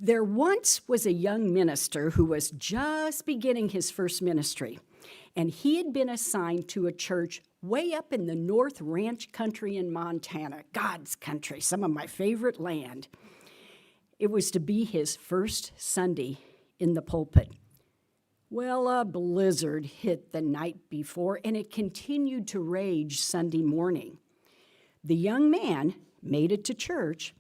There once was a young minister who was just beginning his first ministry, and he had been assigned to a church way up in the North Ranch country in Montana, God's country, some of my favorite land. It was to be his first Sunday in the pulpit. Well, a blizzard hit the night before, and it continued to rage Sunday morning. The young man made it to church,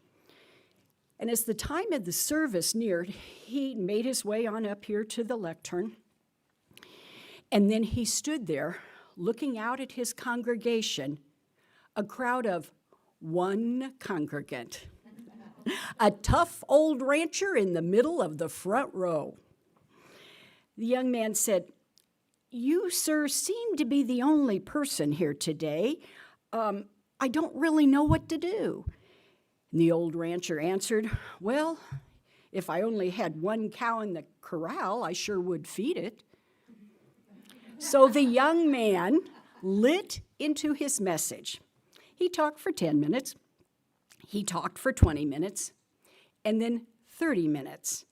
and as the time of the service neared, he made his way on up here to the lectern, and then he stood there looking out at his congregation, a crowd of one congregant, a tough old rancher in the middle of the front row. The young man said, "You, sir, seem to be the only person here today. I don't really know what to do." And the old rancher answered, "Well, if I only had one cow in the corral, I sure would feed it." So the young man lit into his message. He talked for 10 minutes, he talked for 20 minutes, and then 30 minutes,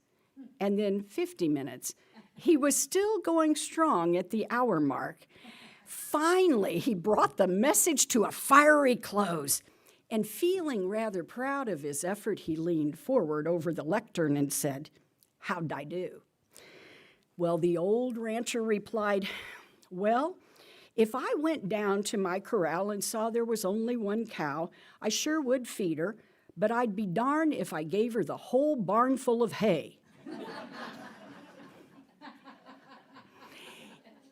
and then 50 minutes. He was still going strong at the hour mark. Finally, he brought the message to a fiery close. And feeling rather proud of his effort, he leaned forward over the lectern and said, "How'd I do?" Well, the old rancher replied, "Well, if I went down to my corral and saw there was only one cow, I sure would feed her, but I'd be darned if I gave her the whole barn full of hay."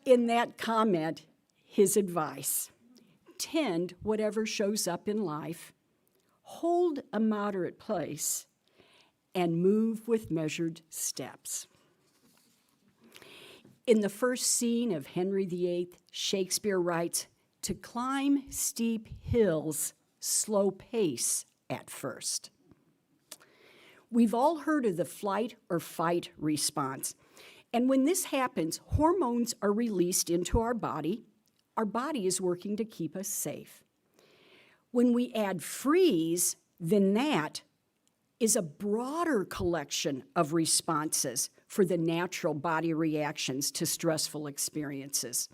In that comment, his advice: tend whatever shows up in life, hold a moderate place, and move with measured steps. In the first scene of Henry VIII, Shakespeare writes, "To climb steep hills, slow pace at first." We've all heard of the flight or fight response. And when this happens, hormones are released into our body. Our body is working to keep us safe. When we add freeze, then that is a broader collection of responses for the natural body reactions to stressful experiences.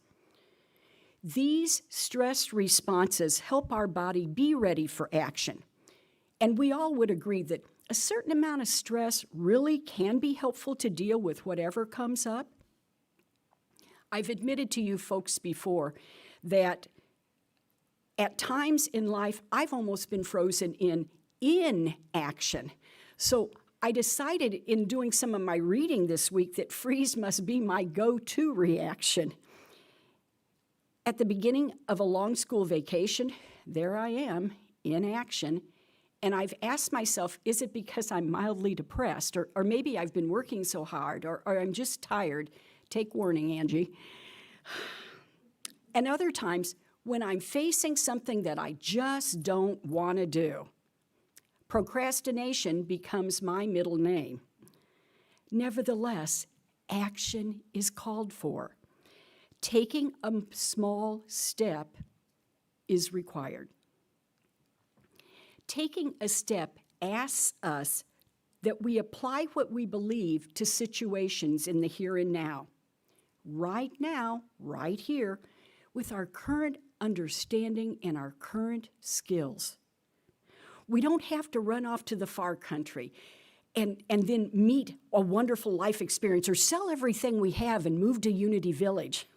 These stress responses help our body be ready for action. And we all would agree that a certain amount of stress really can be helpful to deal with whatever comes up. I've admitted to you folks before that at times in life, I've almost been frozen in inaction. So I decided in doing some of my reading this week that freeze must be my go-to reaction. At the beginning of a long school vacation, there I am in action, and I've asked myself, is it because I'm mildly depressed, or maybe I've been working so hard, or I'm just tired? Take warning, Angie. And other times, when I'm facing something that I just don't want to do, procrastination becomes my middle name. Nevertheless, action is called for. Taking a small step is required. Taking a step asks us that we apply what we believe to situations in the here and now, right here, with our current understanding and our current skills. We don't have to run off to the far country and then meet a wonderful life experience or sell everything we have and move to Unity Village.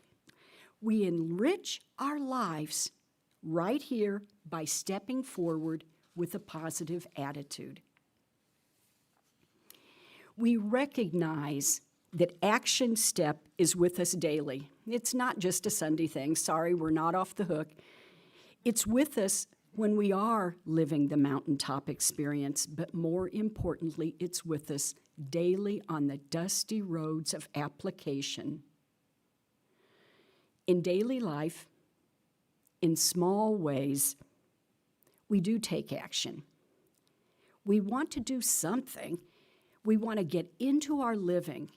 We enrich our lives right here by stepping forward with a positive attitude. We recognize that action step is with us daily. It's not just a Sunday thing. Sorry, we're not off the hook. It's with us when we are living the mountaintop experience, but more importantly, it's with us daily on the dusty roads of application. In daily life, in small ways, we do take action. We want to do something. We want to get into our living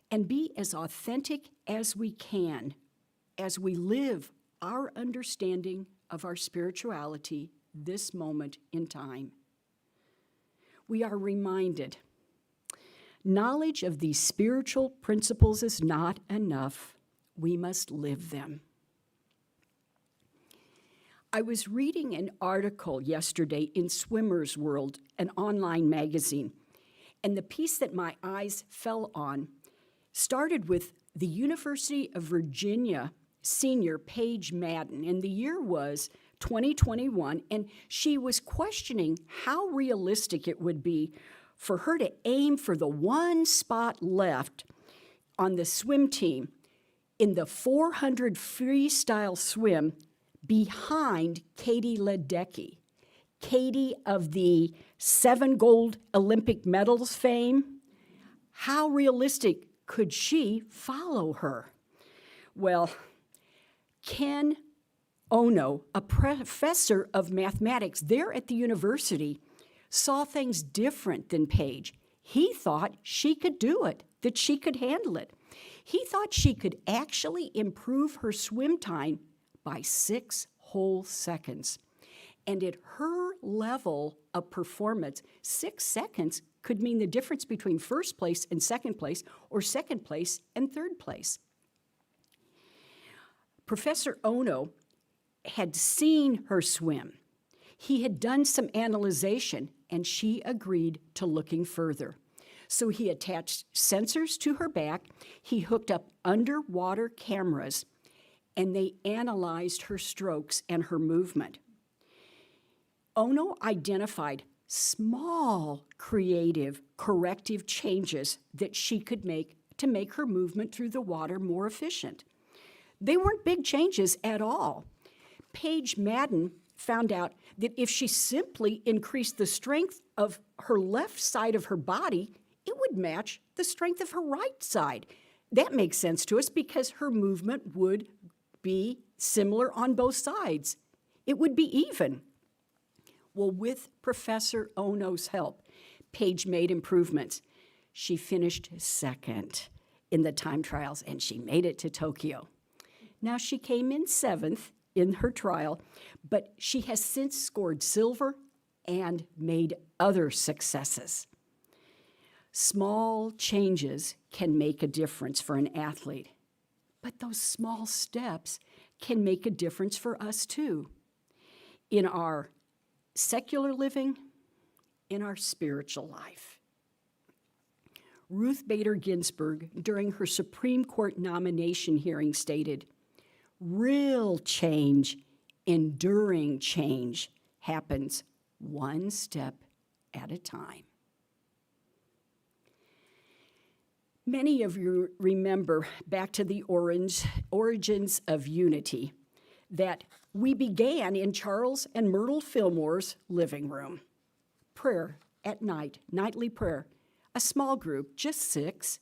and be as authentic as we can as we live our understanding of our spirituality this moment in time. We are reminded Knowledge of these spiritual principles is not enough. We must live them. I was reading an article yesterday in Swimmer's World, an online magazine, and the piece that my eyes fell on started with the University of Virginia senior Paige Madden, and the year was 2021, and she was questioning how realistic it would be for her to aim for the one spot left on the swim team in the 400 freestyle swim behind Katie Ledecky. Katie of the 7 gold Olympic medals fame. How realistic could she follow her? Well, Ken Ono, a professor of mathematics there at the university, saw things different than Paige. He thought she could do it, that she could handle it. He thought she could actually improve her swim time by 6 whole seconds. And at her level of performance, 6 seconds could mean the difference between first place and second place, or second place and third place. Professor Ono had seen her swim. He had done some analyzation, and she agreed to looking further. So he attached sensors to her back, he hooked up underwater cameras, and they analyzed her strokes and her movement. Ono identified small, creative, corrective changes that she could make to make her movement through the water more efficient. They weren't big changes at all. Paige Madden found out that if she simply increased the strength of her left side of her body, it would match the strength of her right side. That makes sense to us because her movement would be similar on both sides. It would be even. Well, with Professor Ono's help, Paige made improvements. She finished second in the time trials, and she made it to Tokyo. Now, she came in 7th in her trial, but she has since scored silver and made other successes. Small changes can make a difference for an athlete, but those small steps can make a difference for us too, in our secular living, in our spiritual life. Ruth Bader Ginsburg, during her Supreme Court nomination hearing, stated, "Real change, enduring change, happens one step at a time." Many of you remember back to the origins of unity that we began in Charles and Myrtle Fillmore's living room. Prayer at night, nightly prayer, a small group, just 6.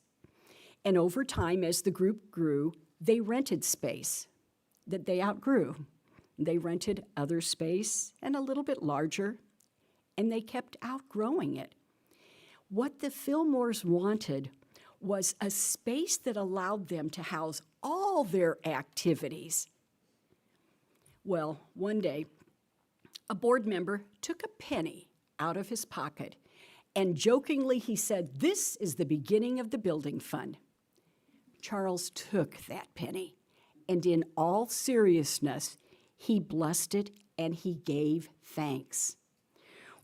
And over time, as the group grew, they rented space that they outgrew. They rented other space and a little bit larger, and they kept outgrowing it. What the Fillmores wanted was a space that allowed them to house all their activities. Well, one day, a board member took a penny out of his pocket, and jokingly he said, "This is the beginning of the building fund." Charles took that penny, and in all seriousness, he blessed it and he gave thanks.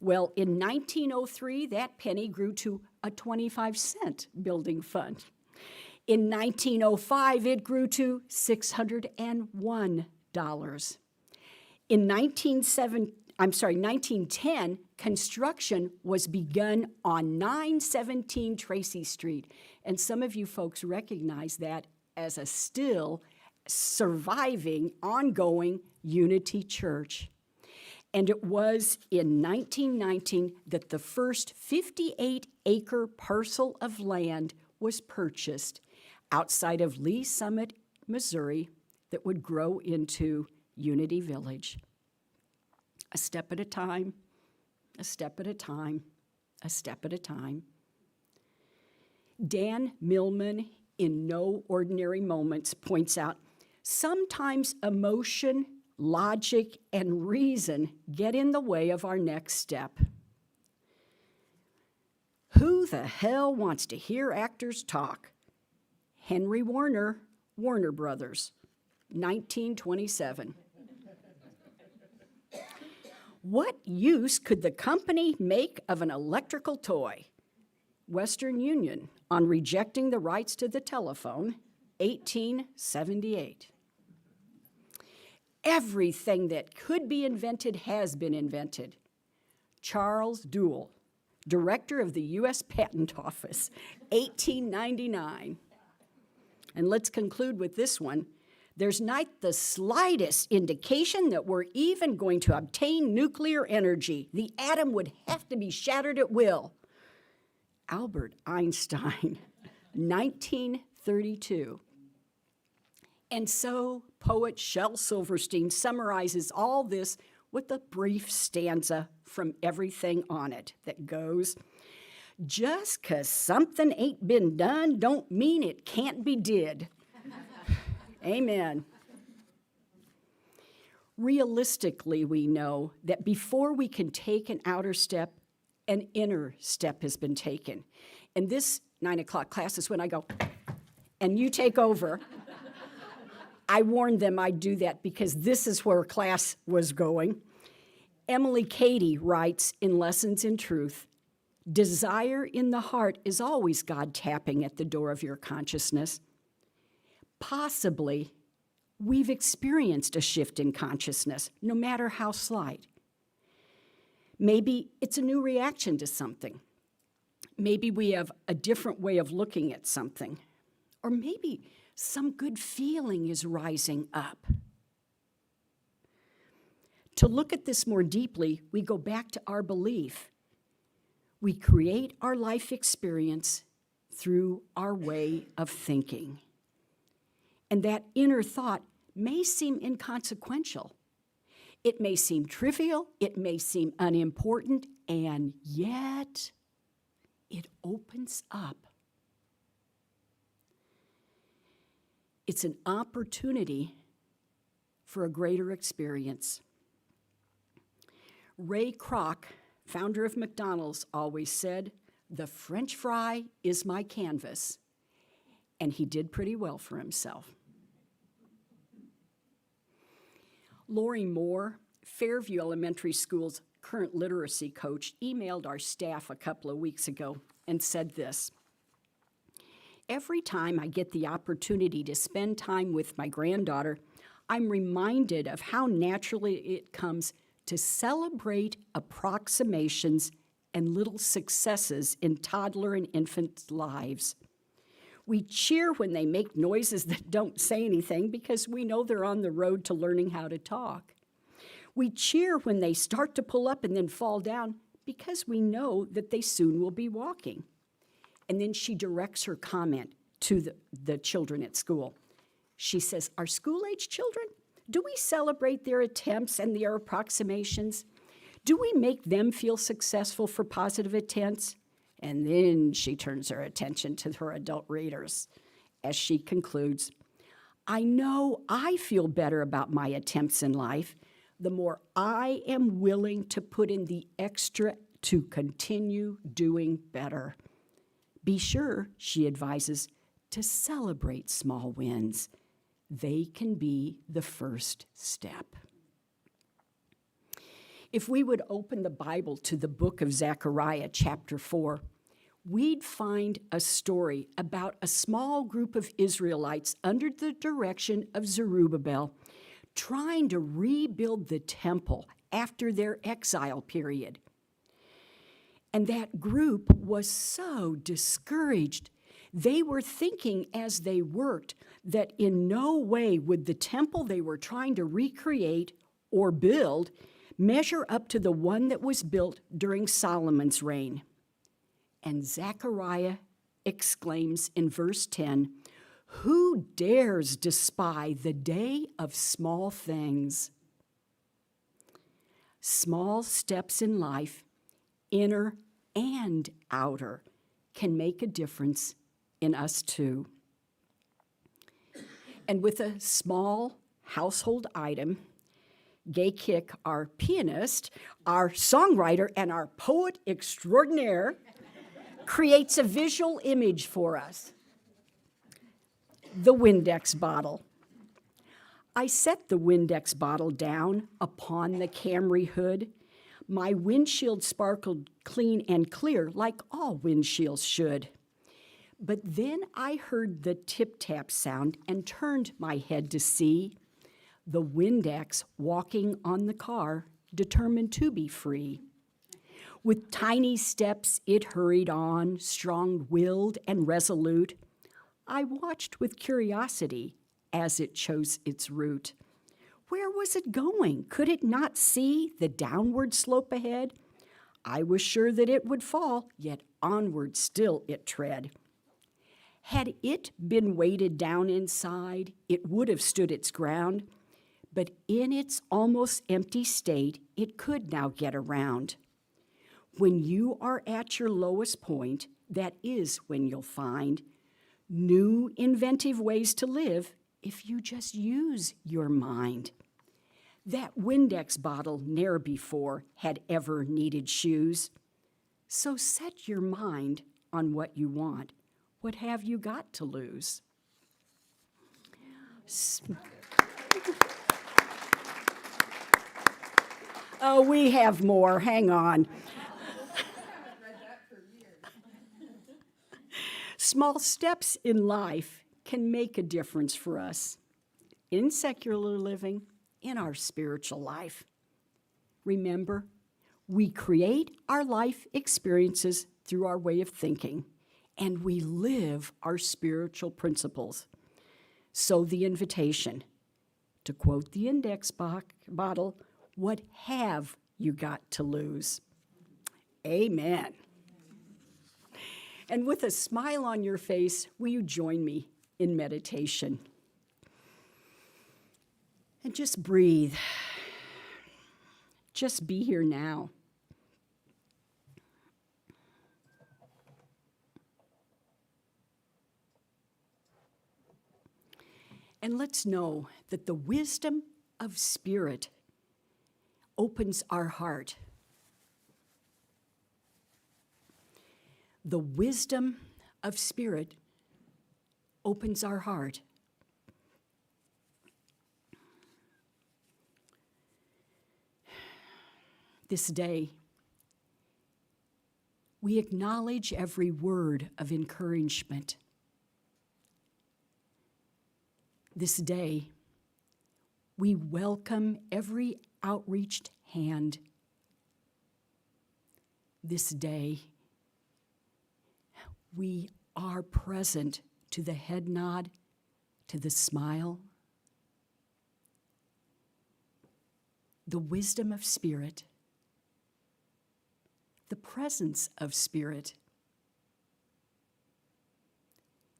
Well, in 1903, that penny grew to a 25-cent building fund. In 1905, it grew to $601. In 1910, construction was begun on 917 Tracy Street, and some of you folks recognize that as a still surviving, ongoing Unity Church. And it was in 1919 that the first 58-acre parcel of land was purchased outside of Lee Summit, Missouri, that would grow into Unity Village. A step at a time, a step at a time, a step at a time. Dan Millman, in No Ordinary Moments, points out, sometimes emotion, logic, and reason get in the way of our next step. Who Who the hell wants to hear actors talk? Henry Warner, Warner Brothers, 1927. What use could the company make of an electrical toy? Western Union, on rejecting the rights to the telephone, 1878. Everything that could be invented has been invented. Charles Duell, Director of the U.S. Patent Office, 1899. And let's conclude with this one. There's not the slightest indication that we're even going to obtain nuclear energy. The atom would have to be shattered at will. Albert Einstein, 1932. And so poet Shel Silverstein summarizes all this with a brief stanza from everything on it that goes, "Just 'cause something ain't been done don't mean it can't be did." Amen. Realistically, we know that before we can take an outer step, an inner step has been taken. And this 9 o'clock class is when I go, and you take over. I warned them I'd do that because this is where class was going. Emily Cady writes in Lessons in Truth, "Desire in the heart is always God tapping at the door of your consciousness. Possibly, we've experienced a shift in consciousness, no matter how slight. Maybe it's a new reaction to something. Maybe we have a different way of looking at something. Or maybe some good feeling is rising up." To look at this more deeply, we go back to our belief. We create our life experience through our way of thinking. And that inner thought may seem inconsequential. It may seem trivial, it may seem unimportant, and yet it opens up. It's an opportunity for a greater experience. Ray Kroc, founder of McDonald's, always said, "The French fry is my canvas." And he did pretty well for himself. Lori Moore, Fairview Elementary School's current literacy coach, emailed our staff a couple of weeks ago and said this: "Every time I get the opportunity to spend time with my granddaughter, I'm reminded of how naturally it comes to celebrate approximations and little successes in toddler and infant lives. We cheer when they make noises that don't say anything because we know they're on the road to learning how to talk. We cheer when they start to pull up and then fall down because we know that they soon will be walking." And then she directs her comment to the children at school. She says, "Our school-age children, do we celebrate their attempts and their approximations? Do we make them feel successful for positive attempts?" And then she turns her attention to her adult readers as she concludes, "I know I feel better about my attempts in life the more I am willing to put in the extra to continue doing better. Be sure," she advises, "to celebrate small wins. They can be the first step." If we would open the Bible to the book of Zechariah, chapter 4, we'd find a story about a small group of Israelites under the direction of Zerubbabel trying to rebuild the temple after their exile period. And that group was so discouraged. They were thinking as they worked that in no way would the temple they were trying to recreate or build measure up to the one that was built during Solomon's reign. And Zechariah exclaims in verse 10, "Who dares despise the day of small things?" Small steps in life, inner and outer, can make a difference in us too. And with a small household item, Gay Kick, our pianist, our songwriter, and our poet extraordinaire, creates a visual image for us. The Windex bottle. I set the Windex bottle down upon the Camry hood. My windshield sparkled clean and clear like all windshields should. But then I heard the tip-tap sound and turned my head to see the Windex walking on the car, determined to be free. With tiny steps it hurried on, strong-willed and resolute. I watched with curiosity as it chose its route. Where was it going? Could it not see the downward slope ahead? I was sure that it would fall, yet onward still it tread. Had it been weighted down inside, it would have stood its ground, but in its almost empty state, it could now get around. When you are at your lowest point, that is when you'll find new inventive ways to live if you just use your mind. That Windex bottle ne'er before had ever needed shoes. So set your mind on what you want. What have you got to lose? Oh, we have more. Hang on. Small steps in life can make a difference for us in secular living, in our spiritual life. Remember, we create our life experiences through our way of thinking, and we live our spiritual principles. So the invitation, to quote the index bottle, what have you got to lose? Amen. And with a smile on your face, will you join me in meditation? And just breathe. Just be here now. And let's know that the wisdom of Spirit opens our heart. The wisdom of Spirit opens our heart. This day, we acknowledge every word of encouragement. This day, we welcome every outreached hand. This day, we are present to the head nod, to the smile. The wisdom of Spirit, the presence of Spirit,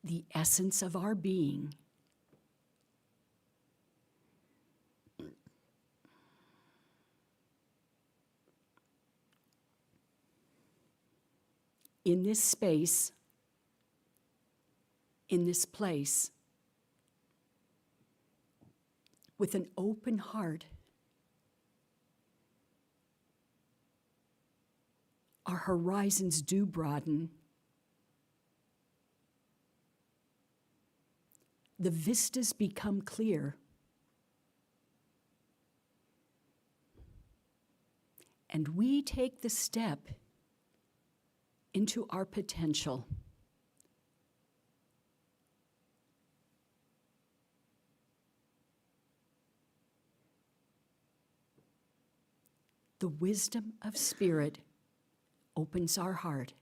the essence of our being. In this space, in this place, with an open heart, our horizons do broaden. The vistas become clear. And we take the step into our potential. The wisdom of Spirit opens our heart.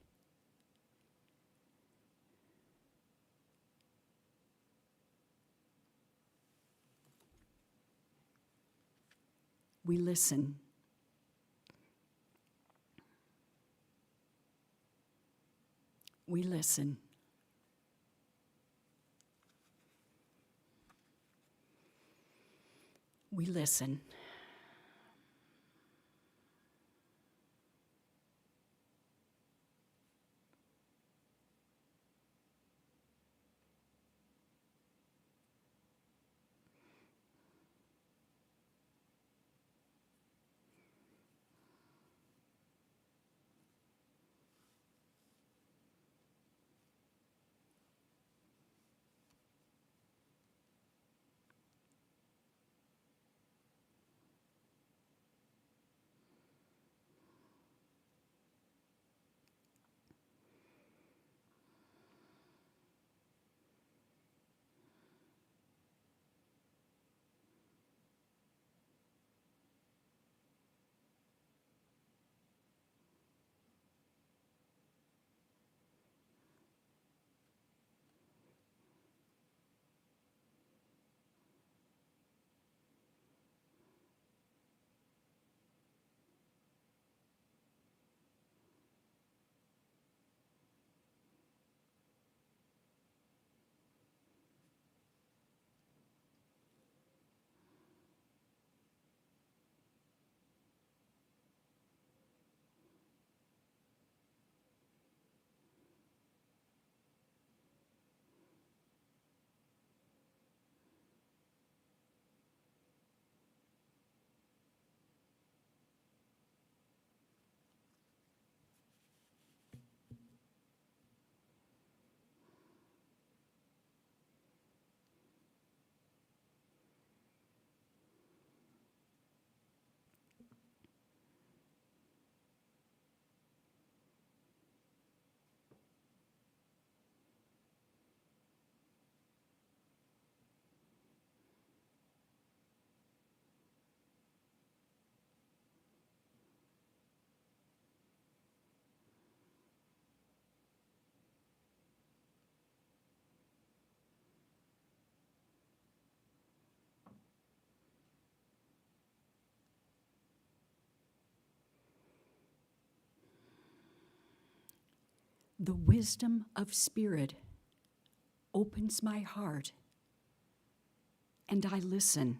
We listen. We listen. We listen. The wisdom of Spirit opens my heart, and I listen.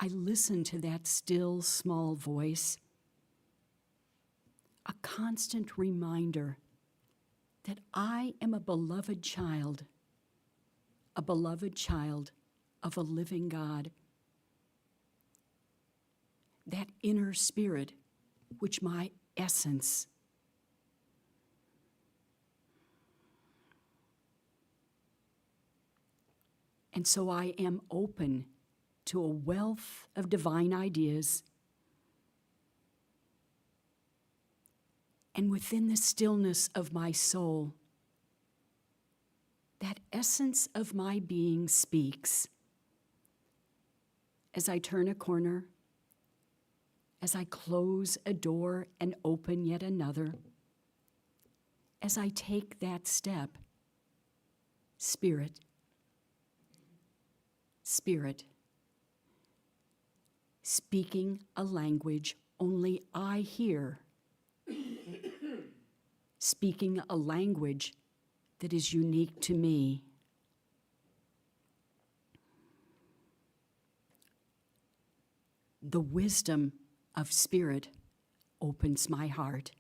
I listen to that still, small voice, a constant reminder that I am a beloved child of a living God. That inner spirit, which my essence. And so I am open to a wealth of divine ideas. And within the stillness of my soul, that essence of my being speaks. As I turn a corner, as I close a door and open yet another, as I take that step, Spirit, Spirit, speaking a language only I hear, speaking a language that is unique to me. The wisdom of Spirit opens my heart.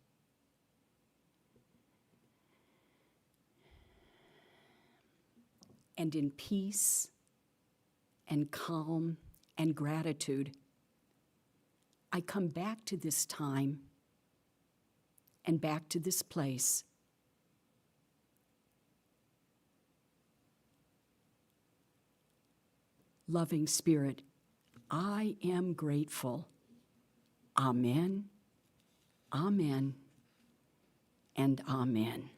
And in peace and calm and gratitude, I come back to this time and back to this place. Loving Spirit, I am grateful. Amen, amen, and amen.